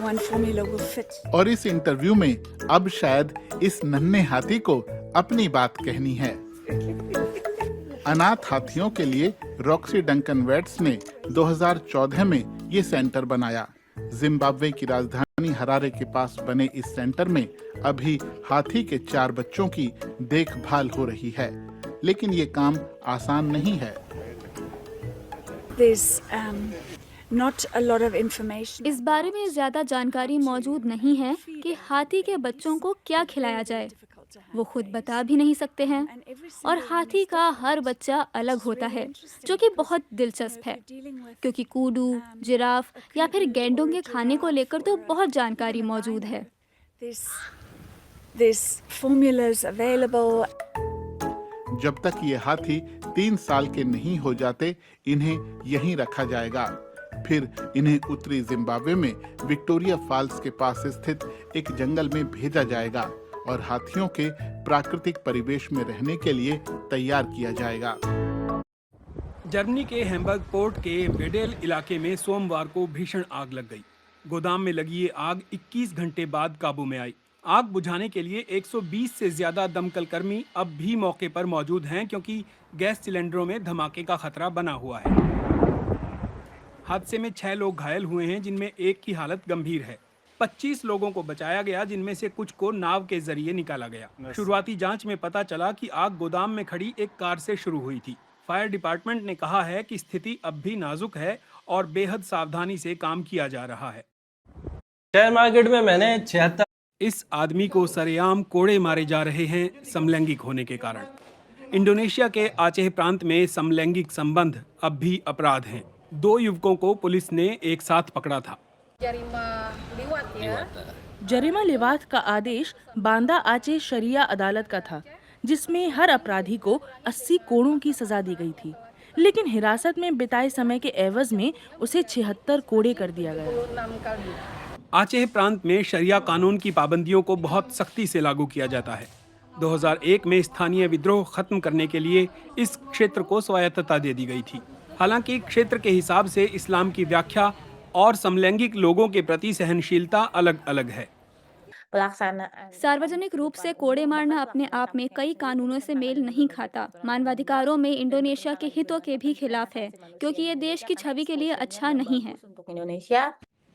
one formula will fit. और इस interview में अब शायद इस नन्हे हाथी को अपनी बात कहनी है। अनाथ हाथियों के लिए रॉक्सी डंकन वेट्स ने 2014 में ये सेंटर बनाया। जिम्बाब्वे की राजधानी हरारे के पास बने इस सेंटर में अभी हाथी के 4 बच्चों की देखभाल हो रही है, लेकिन ये काम आसान नहीं है। There's not a lot of information. इस बारे में ज़्यादा जानकारी मौजूद नहीं है कि हाथी के बच्चों को क्या खिलाया जाए। वो खुद बता भी नहीं सकते हैं और हाथी का हर बच्चा अलग होता है, जो कि बहुत दिलचस्प है, क्योंकि कूडू, जिराफ या फिर गैंडों के खाने को लेकर तो बहुत जानकारी मौजूद है। There's formulas available. जब तक ये हाथी 3 साल के नहीं हो जाते, इन्हें यहीं रखा जाएगा। फिर इन्हें उत्तरी जिम्बाब्वे में विक्टोरिया फॉल्स के पास स्थित एक जंगल में भेजा जाएगा और हाथियों के प्राकृतिक परिवेश में रहने के लिए तैयार किया जाएगा। जर्मनी के हैम्बर्ग पोर्ट के वेडेल इलाके में सोमवार को भीषण आग लग गई। गोदाम में लगी ये आग 21 घंटे बाद काबू में आई। आग बुझाने के लिए 120 से ज्यादा दमकल कर्मी अब भी मौके पर मौजूद हैं, क्योंकि गैस सिलेंडरों में धमाके का खतरा बना हुआ है। हादसे में 6 लोग घायल हुए हैं, जिनमें एक की हालत गंभीर है। 25 लोगों को बचाया गया, जिनमें से कुछ को नाव के जरिए निकाला गया। शुरुआती जांच में पता चला कि आग गोदाम में खड़ी एक कार से शुरू हुई थी। फायर डिपार्टमेंट ने कहा है कि स्थिति अब भी नाजुक है और बेहद सावधानी से काम किया जा रहा है। शेयर मार्केट में मैंने 76 इस आदमी को सरेआम कोड़े मारे जा रहे हैं समलैंगिक होने के कारण। इंडोनेशिया के आचेह प्रांत में समलैंगिक संबंध अब भी अपराध हैं। 2 युवकों को पुलिस ने एक साथ पकड़ा था। जरिमा लिवात का आदेश बांदा आचे शरिया अदालत का था, जिसमें हर अपराधी को 80 कोड़ों की सजा दी गई थी, लेकिन हिरासत में बिताए समय के एवज में उसे 76 कोड़े कर दिया गया। आचेह प्रांत में शरिया कानून की पाबंदियों को बहुत सख्ती से लागू किया जाता है। 2001 में स्थानीय विद्रोह खत्म करने के लिए इस क्षेत्र को स्वायत्तता दे दी गई थी। हालांकि क्षेत्र के हिसाब से इस्लाम की व्याख्या और समलैंगिक लोगों के प्रति सहनशीलता अलग अलग है। सार्वजनिक रूप से कोड़े मारना अपने आप में कई कानूनों से मेल नहीं खाता। मानवाधिकारों में इंडोनेशिया के हितों के भी खिलाफ है, क्योंकि ये देश की छवि के लिए अच्छा नहीं है।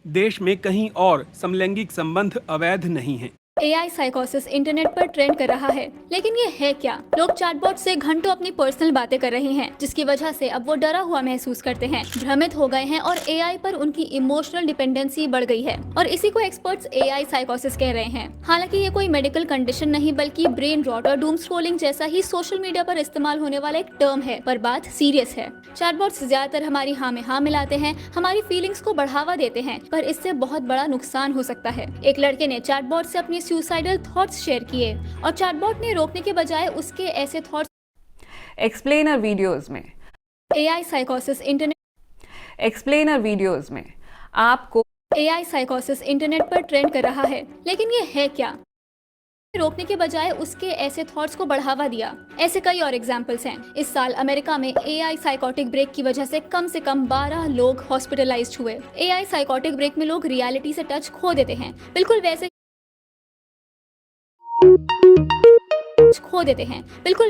देश में कहीं और समलैंगिक संबंध अवैध नहीं है। AI साइकोसिस इंटरनेट पर ट्रेंड कर रहा है, लेकिन ये है क्या? लोग चैटबॉट से घंटों अपनी पर्सनल बातें कर रहे हैं, जिसकी वजह से अब वो डरा हुआ महसूस करते हैं, भ्रमित हो गए हैं और AI पर उनकी इमोशनल डिपेंडेंसी बढ़ गई है और इसी को एक्सपर्ट्स AI साइकोसिस कह रहे हैं। हालांकि ये कोई मेडिकल कंडीशन नहीं, बल्कि ब्रेन रॉट और डूम स्क्रॉलिंग जैसा ही सोशल मीडिया पर इस्तेमाल होने वाला एक टर्म है, पर बात सीरियस है। चैटबॉट्स ज्यादातर हमारी हाँ में हाँ मिलाते हैं, हमारी फीलिंग्स को बढ़ावा देते हैं, पर इससे बहुत बड़ा नुकसान हो सकता है। एक लड़के ने चैटबॉट से अपनी सुसाइडल थॉट्स शेयर किए और चैटबॉट ने रोकने के बजाय उसके ऐसे थॉट्स एक्सप्लेनर वीडियोस में AI साइकोसिस इंटरनेट पर ट्रेंड कर रहा है, लेकिन ये है क्या? रोकने के बजाय उसके ऐसे थॉट्स को बढ़ावा दिया। ऐसे कई और एग्जाम्पल्स हैं। इस साल अमेरिका में AI साइकोटिक ब्रेक की वजह से कम 12 लोग हॉस्पिटलाइज्ड हुए। AI साइकोटिक ब्रेक में लोग रियलिटी से टच खो देते हैं, बिल्कुल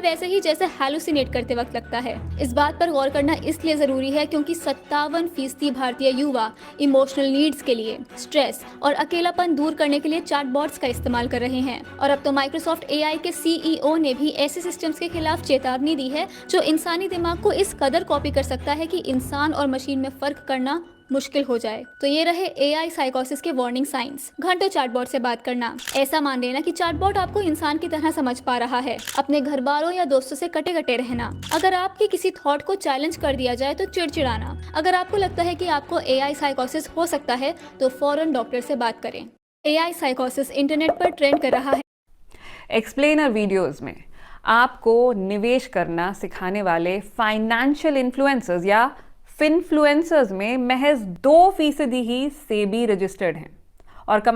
वैसे ही जैसे हैलुसिनेट करते वक्त लगता है। इस बात पर गौर करना इसलिए जरूरी है क्योंकि 57% भारतीय युवा इमोशनल नीड्स के लिए, स्ट्रेस और अकेलापन दूर करने के लिए चैटबॉट्स का इस्तेमाल कर रहे हैं। और अब तो माइक्रोसॉफ्ट AI के CEO ने भी ऐसे सिस्टम्स के खिलाफ चेतावनी दी है जो इंसानी दिमाग को इस कदर कॉपी कर सकता है कि इंसान और मशीन में फर्क करना मुश्किल हो जाए। तो ये रहे AI साइकोसिस के वार्निंग साइंस। घंटों चैटबॉट से बात करना, ऐसा मान लेना कि चैटबॉट आपको इंसान की तरह समझ पा रहा है। अपने घर वालों या दोस्तों से कटे कटे रहना। अगर आपके किसी थॉट को चैलेंज कर दिया जाए तो चिड़चिड़ाना। अगर आपको लगता है कि आपको AI साइकोसिस हो सकता है तो फौरन डॉक्टर से बात करें। AI साइकोसिस इंटरनेट पर ट्रेंड कर रहा है। एक्सप्लेनर वीडियोस में आपको निवेश करना सिखाने वाले फाइनेंशियल इन्फ्लुएंसर्स या फिनफ्लुएंसर्स में महज 2% ही सेबी रजिस्टर्ड हैं और